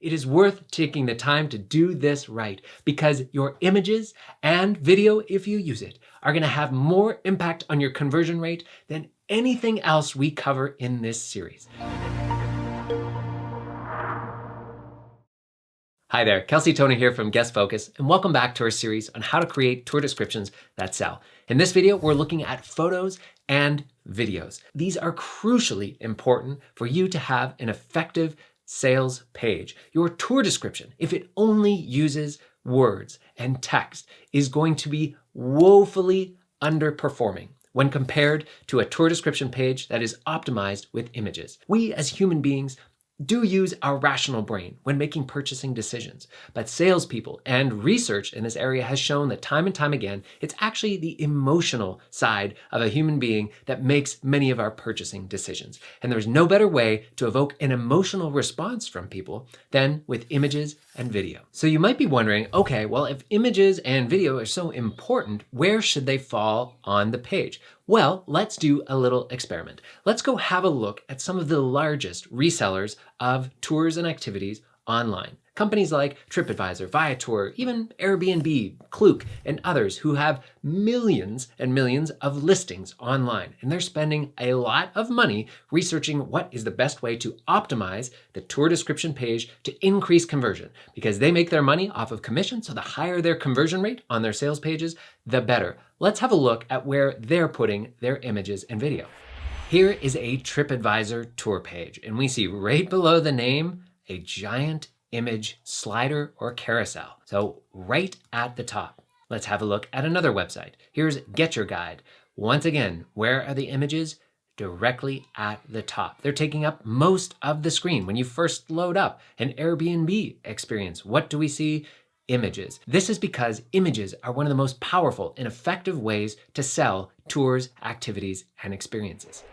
It is worth taking the time to do this right because your images and video, if you use it, are going to have more impact on your conversion rate than anything else we cover in this series. Hi there, Kelsey Toner here from Guest Focus, and welcome back to our series on how to create tour descriptions that sell. In this video, we're looking at photos and videos. These are crucially important for you to have an effective sales page. Your tour description, if it only uses words and text, is going to be woefully underperforming when compared to a tour description page that is optimized with images. We as human beings do use our rational brain when making purchasing decisions, but salespeople and research in this area has shown that time and time again, it's actually the emotional side of a human being that makes many of our purchasing decisions. And there's no better way to evoke an emotional response from people than with images and video. So you might be wondering, okay, well, if images and video are so important, where should they fall on the page? Well, let's do a little experiment. Let's go have a look at some of the largest resellers of tours and activities online. Companies like TripAdvisor, Viator, even Airbnb, Klook, and others who have millions and millions of listings online. And they're spending a lot of money researching what is the best way to optimize the tour description page to increase conversion, because they make their money off of commission. So the higher their conversion rate on their sales pages, the better. Let's have a look at where they're putting their images and video. Here is a TripAdvisor tour page, and we see right below the name a giant image slider or carousel. So right at the top, let's have a look at another website. Here's Get Your Guide. Once again, where are the images? Directly at the top. They're taking up most of the screen. When you first load up an Airbnb experience, what do we see? Images. This is because images are one of the most powerful and effective ways to sell tours, activities, and experiences.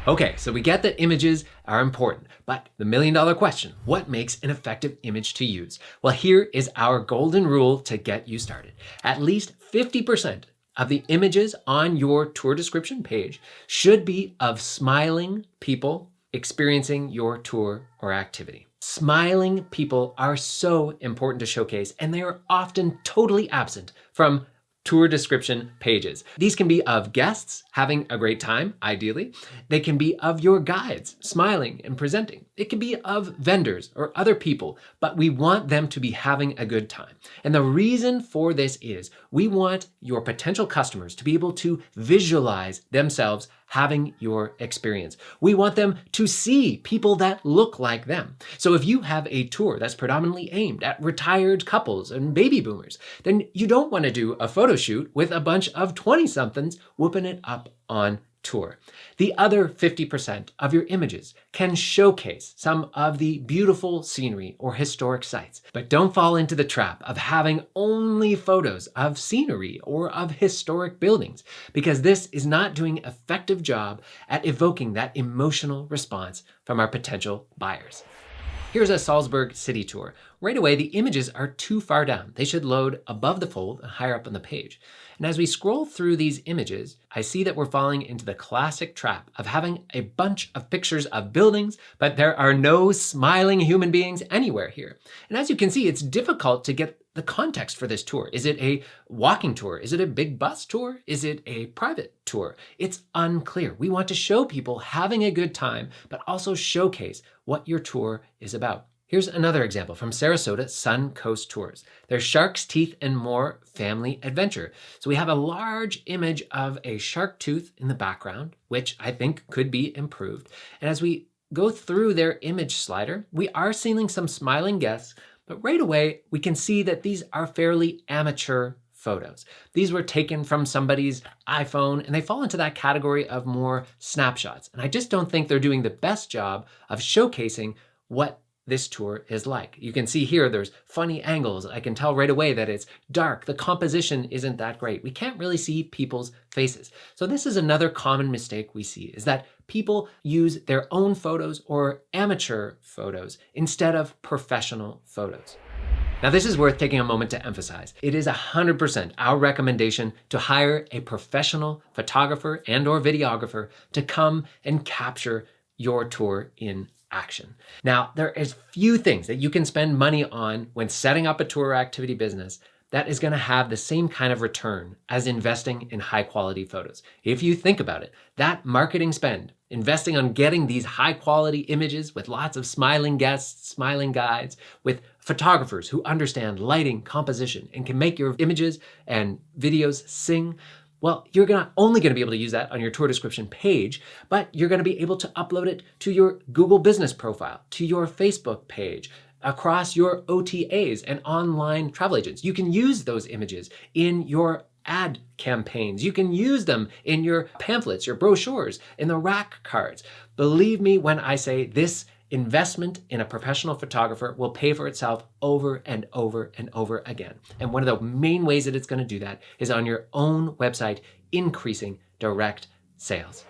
Okay, so we get that images are important, but the million-dollar question, what makes an effective image to use? Well, here is our golden rule to get you started. At least 50% of the images on your tour description page should be of smiling people experiencing your tour or activity. Smiling people are so important to showcase, and they are often totally absent from tour description pages. These can be of guests having a great time, ideally. They can be of your guides smiling and presenting. It can be of vendors or other people, but we want them to be having a good time. And the reason for this is we want your potential customers to be able to visualize themselves having your experience. We want them to see people that look like them. So if you have a tour that's predominantly aimed at retired couples and baby boomers, then you don't want to do a photo shoot with a bunch of 20-somethings whooping it up on tour. The other 50% of your images can showcase some of the beautiful scenery or historic sites, but don't fall into the trap of having only photos of scenery or of historic buildings, because this is not doing an effective job at evoking that emotional response from our potential buyers. Here's a Salzburg city tour. Right away, the images are too far down. They should load above the fold and higher up on the page. And as we scroll through these images, I see that we're falling into the classic trap of having a bunch of pictures of buildings, but there are no smiling human beings anywhere here. And as you can see, it's difficult to get the context for this tour. Is it a walking tour? Is it a big bus tour? Is it a private tour? It's unclear. We want to show people having a good time, but also showcase what your tour is about. Here's another example from Sarasota Sun Coast Tours. There's Sharks, Teeth, and More Family Adventure. So we have a large image of a shark tooth in the background, which I think could be improved. And as we go through their image slider, we are seeing some smiling guests, but right away, we can see that these are fairly amateur photos. These were taken from somebody's iPhone, and they fall into that category of more snapshots. And I just don't think they're doing the best job of showcasing what this tour is like. You can see here there's funny angles. I can tell right away that it's dark. The composition isn't that great. We can't really see people's faces. So this is another common mistake we see, is that people use their own photos or amateur photos instead of professional photos. Now, this is worth taking a moment to emphasize. It is 100% our recommendation to hire a professional photographer and or videographer to come and capture your tour in action. Now, there is few things that you can spend money on when setting up a tour activity business that is going to have the same kind of return as investing in high quality photos. If you think about it, that marketing spend, investing on getting these high quality images with lots of smiling guests, smiling guides, with photographers who understand lighting, composition, and can make your images and videos sing, well, you're only going to be able to use that on your tour description page, but you're going to be able to upload it to your Google business profile, to your Facebook page, across your OTAs and online travel agents. You can use those images in your ad campaigns. You can use them in your pamphlets, your brochures, in the rack cards. Believe me when I say this investment in a professional photographer will pay for itself over and over and over again. And one of the main ways that it's going to do that is on your own website, increasing direct sales.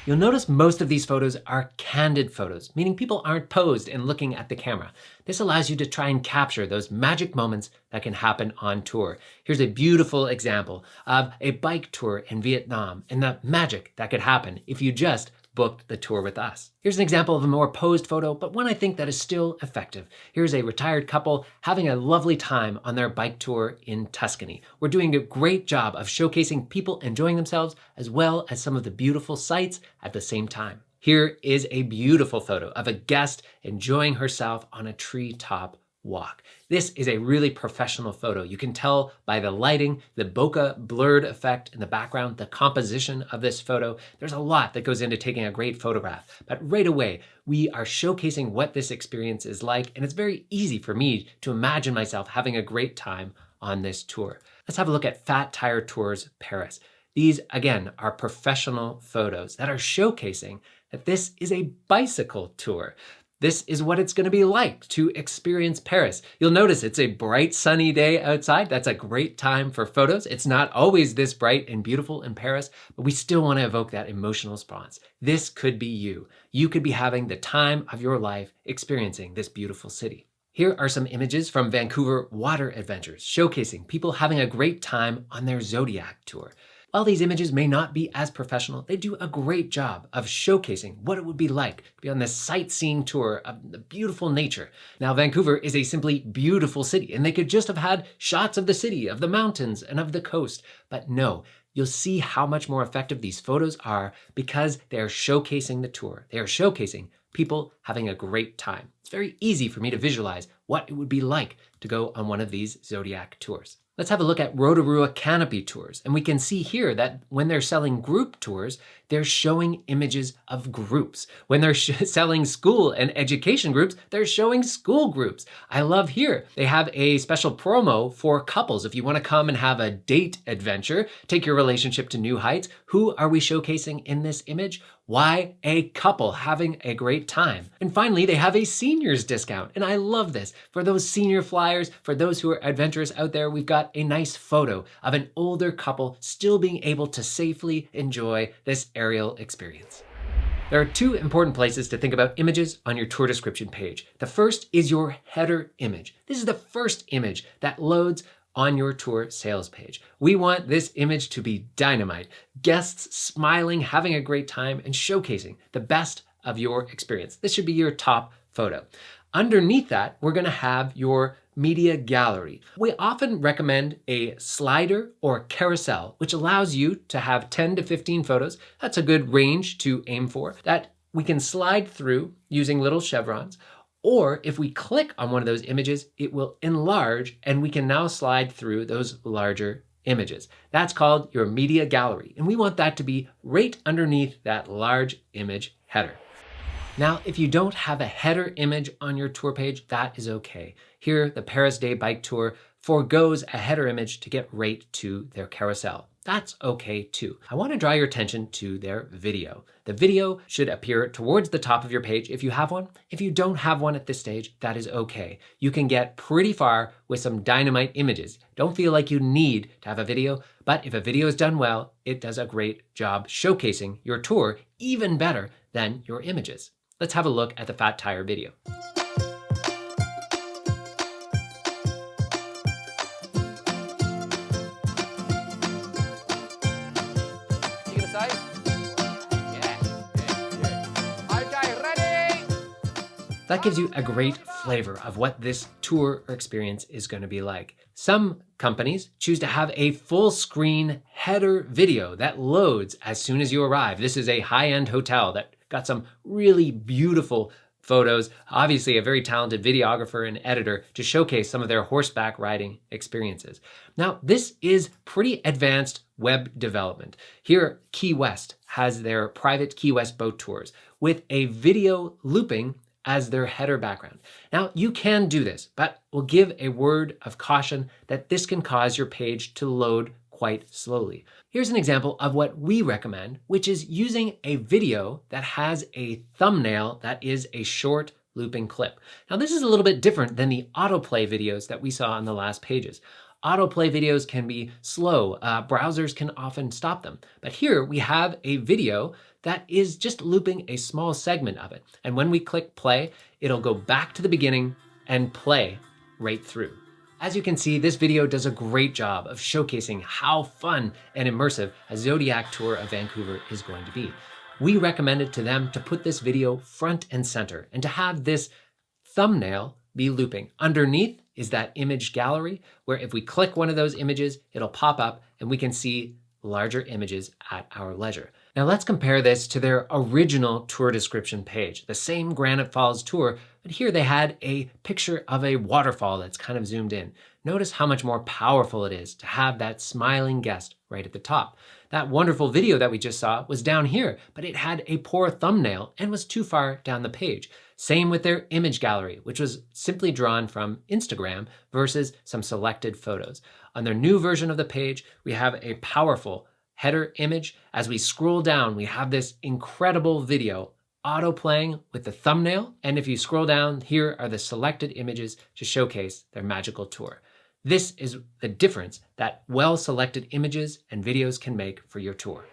You'll notice most of these photos are candid photos, meaning people aren't posed and looking at the camera. This allows you to try and capture those magic moments that can happen on tour. Here's a beautiful example of a bike tour in Vietnam and the magic that could happen if you just booked the tour with us. Here's an example of a more posed photo, but one I think that is still effective. Here's a retired couple having a lovely time on their bike tour in Tuscany. We're doing a great job of showcasing people enjoying themselves as well as some of the beautiful sights at the same time. Here is a beautiful photo of a guest enjoying herself on a treetop walk. This is a really professional photo. You can tell by the lighting, the bokeh blurred effect in the background, the composition of this photo. There's a lot that goes into taking a great photograph. But right away, we are showcasing what this experience is like, and it's very easy for me to imagine myself having a great time on this tour. Let's have a look at Fat Tire Tours Paris. These, again, are professional photos that are showcasing that this is a bicycle tour. This is what it's going to be like to experience Paris. You'll notice it's a bright, sunny day outside. That's a great time for photos. It's not always this bright and beautiful in Paris, but we still want to evoke that emotional response. This could be you. You could be having the time of your life experiencing this beautiful city. Here are some images from Vancouver Water Adventures, showcasing people having a great time on their Zodiac tour. While these images may not be as professional, they do a great job of showcasing what it would be like to be on this sightseeing tour of the beautiful nature. Now, Vancouver is a simply beautiful city, and they could just have had shots of the city, of the mountains, and of the coast. But no, you'll see how much more effective these photos are because they are showcasing the tour. They are showcasing people having a great time. It's very easy for me to visualize what it would be like to go on one of these Zodiac tours. Let's have a look at Rotorua Canopy tours. And we can see here that when they're selling group tours, they're showing images of groups. When they're selling school and education groups, they're showing school groups. I love here, they have a special promo for couples. If you want to come and have a date adventure, take your relationship to new heights, who are we showcasing in this image? Why? A couple having a great time. And finally, they have a seniors discount. And I love this. For those senior flyers, for those who are adventurous out there, we've got a nice photo of an older couple still being able to safely enjoy this aerial experience. There are two important places to think about images on your tour description page. The first is your header image. This is the first image that loads on your tour sales page. We want this image to be dynamite. Guests smiling, having a great time, and showcasing the best of your experience. This should be your top photo. Underneath that, we're gonna have your media gallery. We often recommend a slider or carousel, which allows you to have 10 to 15 photos. That's a good range to aim for, that we can slide through using little chevrons. Or if we click on one of those images, it will enlarge and we can now slide through those larger images. That's called your media gallery. And we want that to be right underneath that large image header. Now, if you don't have a header image on your tour page, that is okay. Here, the Paris Day Bike Tour forgoes a header image to get right to their carousel. That's okay too. I want to draw your attention to their video. The video should appear towards the top of your page if you have one. If you don't have one at this stage, that is okay. You can get pretty far with some dynamite images. Don't feel like you need to have a video, but if a video is done well, it does a great job showcasing your tour even better than your images. Let's have a look at the Fat Tire video. That gives you a great flavor of what this tour or experience is going to be like. Some companies choose to have a full screen header video that loads as soon as you arrive. This is a high-end hotel that got some really beautiful photos, obviously a very talented videographer and editor to showcase some of their horseback riding experiences. Now, this is pretty advanced web development. Here, Key West has their private Key West boat tours with a video looping as their header background. Now, you can do this, but we'll give a word of caution that this can cause your page to load quite slowly. Here's an example of what we recommend, which is using a video that has a thumbnail that is a short looping clip. Now, this is a little bit different than the autoplay videos that we saw on the last pages. Autoplay videos can be slow. Browsers can often stop them. But here we have a video that is just looping a small segment of it. And when we click play, it'll go back to the beginning and play right through. As you can see, this video does a great job of showcasing how fun and immersive a Zodiac tour of Vancouver is going to be. We recommended to them to put this video front and center and to have this thumbnail be looping. Underneath is that image gallery where if we click one of those images, it'll pop up and we can see larger images at our leisure. Now let's compare this to their original tour description page, the same Granite Falls tour, but here they had a picture of a waterfall that's kind of zoomed in. Notice how much more powerful it is to have that smiling guest right at the top. That wonderful video that we just saw was down here, but it had a poor thumbnail and was too far down the page. Same with their image gallery, which was simply drawn from Instagram versus some selected photos. On their new version of the page, we have a powerful header image. As we scroll down, we have this incredible video auto-playing with the thumbnail. And if you scroll down, here are the selected images to showcase their magical tour. This is the difference that well-selected images and videos can make for your tour.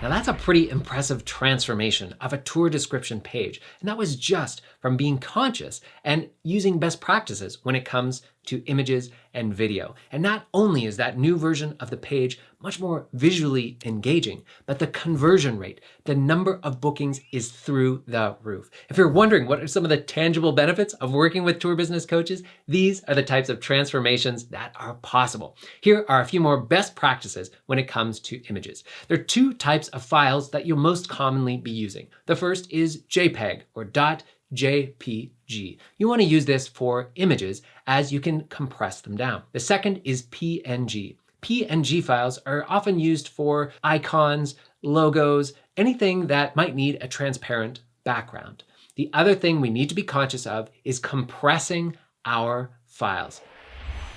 Now that's a pretty impressive transformation of a tour description page. And that was just from being conscious and using best practices when it comes to images and video. And not only is that new version of the page much more visually engaging, but the conversion rate, the number of bookings is through the roof. If you're wondering what are some of the tangible benefits of working with tour business coaches, these are the types of transformations that are possible. Here are a few more best practices when it comes to images. There are two types of files that you'll most commonly be using. The first is JPEG or .jpg. You want to use this for images as you can compress them down. The second is PNG. PNG files are often used for icons, logos, anything that might need a transparent background. The other thing we need to be conscious of is compressing our files.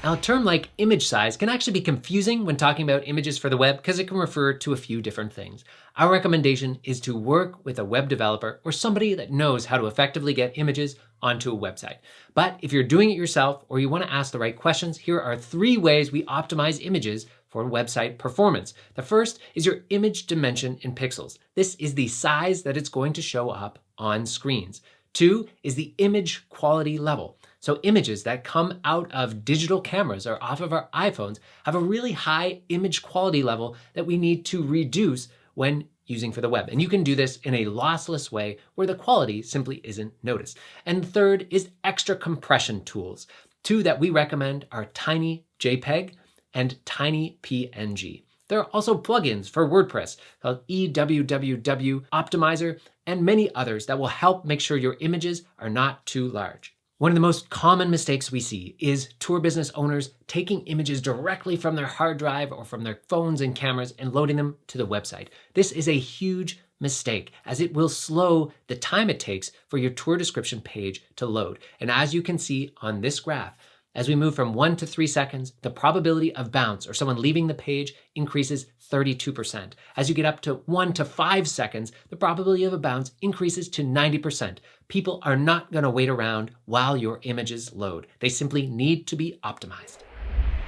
Now, a term like image size can actually be confusing when talking about images for the web because it can refer to a few different things. Our recommendation is to work with a web developer or somebody that knows how to effectively get images onto a website. But if you're doing it yourself or you want to ask the right questions, here are 3 ways we optimize images for website performance. The first is your image dimension in pixels. This is the size that it's going to show up on screens. 2 is the image quality level. So images that come out of digital cameras or off of our iPhones have a really high image quality level that we need to reduce when using for the web. And you can do this in a lossless way where the quality simply isn't noticed. And third is extra compression tools. 2 that we recommend are Tiny JPEG and Tiny PNG. There are also plugins for WordPress called EWWW Optimizer and many others that will help make sure your images are not too large. One of the most common mistakes we see is tour business owners taking images directly from their hard drive or from their phones and cameras and loading them to the website. This is a huge mistake as it will slow the time it takes for your tour description page to load. And as you can see on this graph, as we move from 1 to 3 seconds, the probability of bounce or someone leaving the page increases 32%. As you get up to 1 to 5 seconds, the probability of a bounce increases to 90%. People are not going to wait around while your images load. They simply need to be optimized.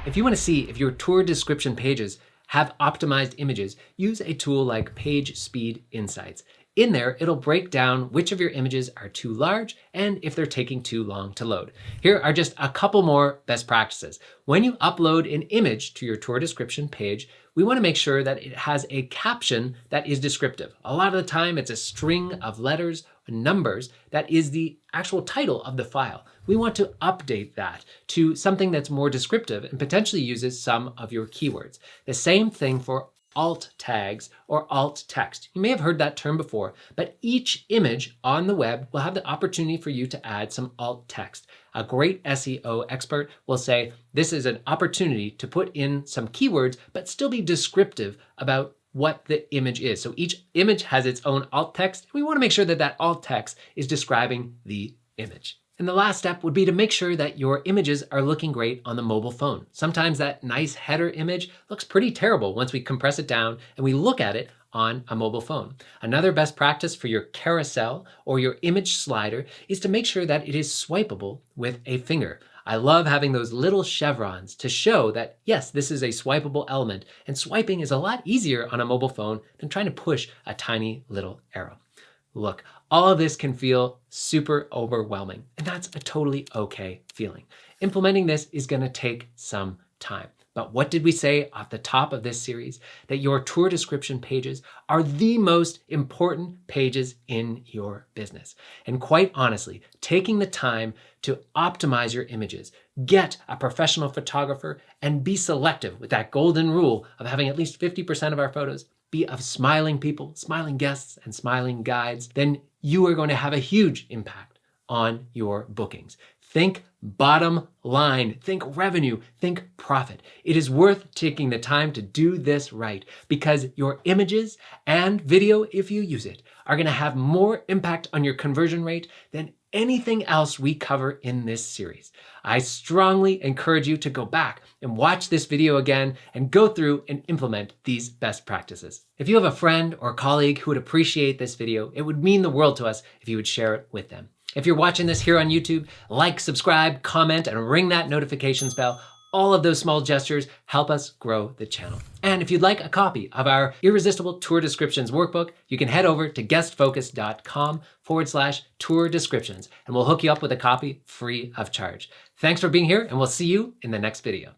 If you want to see if your tour description pages have optimized images, use a tool like Page Speed Insights. In there, it'll break down which of your images are too large and if they're taking too long to load. Here are just a couple more best practices. When you upload an image to your tour description page, we want to make sure that it has a caption that is descriptive. A lot of the time, it's a string of letters numbers that is the actual title of the file. We want to update that to something that's more descriptive and potentially uses some of your keywords. The same thing for alt tags or alt text. You may have heard that term before, but each image on the web will have the opportunity for you to add some alt text. A great SEO expert will say this is an opportunity to put in some keywords, but still be descriptive about what the image is. So each image has its own alt text. We want to make sure that that alt text is describing the image. And the last step would be to make sure that your images are looking great on the mobile phone. Sometimes that nice header image looks pretty terrible once we compress it down and we look at it on a mobile phone. Another best practice for your carousel or your image slider is to make sure that it is swipeable with a finger. I love having those little chevrons to show that, yes, this is a swipeable element, and swiping is a lot easier on a mobile phone than trying to push a tiny little arrow. Look, all of this can feel super overwhelming, and that's a totally okay feeling. Implementing this is going to take some time. But what did we say off the top of this series? That your tour description pages are the most important pages in your business. And quite honestly, taking the time to optimize your images, get a professional photographer, and be selective with that golden rule of having at least 50% of our photos be of smiling people, smiling guests, and smiling guides, then you are going to have a huge impact on your bookings. Think bottom line, think revenue, think profit. It is worth taking the time to do this right because your images and video, if you use it, are going to have more impact on your conversion rate than anything else we cover in this series. I strongly encourage you to go back and watch this video again and go through and implement these best practices. If you have a friend or colleague who would appreciate this video, it would mean the world to us if you would share it with them. If you're watching this here on YouTube, like, subscribe, comment, and ring that notifications bell. All of those small gestures help us grow the channel. And if you'd like a copy of our Irresistible Tour Descriptions workbook, you can head over to guestfocus.com/tour descriptions, and we'll hook you up with a copy free of charge. Thanks for being here, and we'll see you in the next video.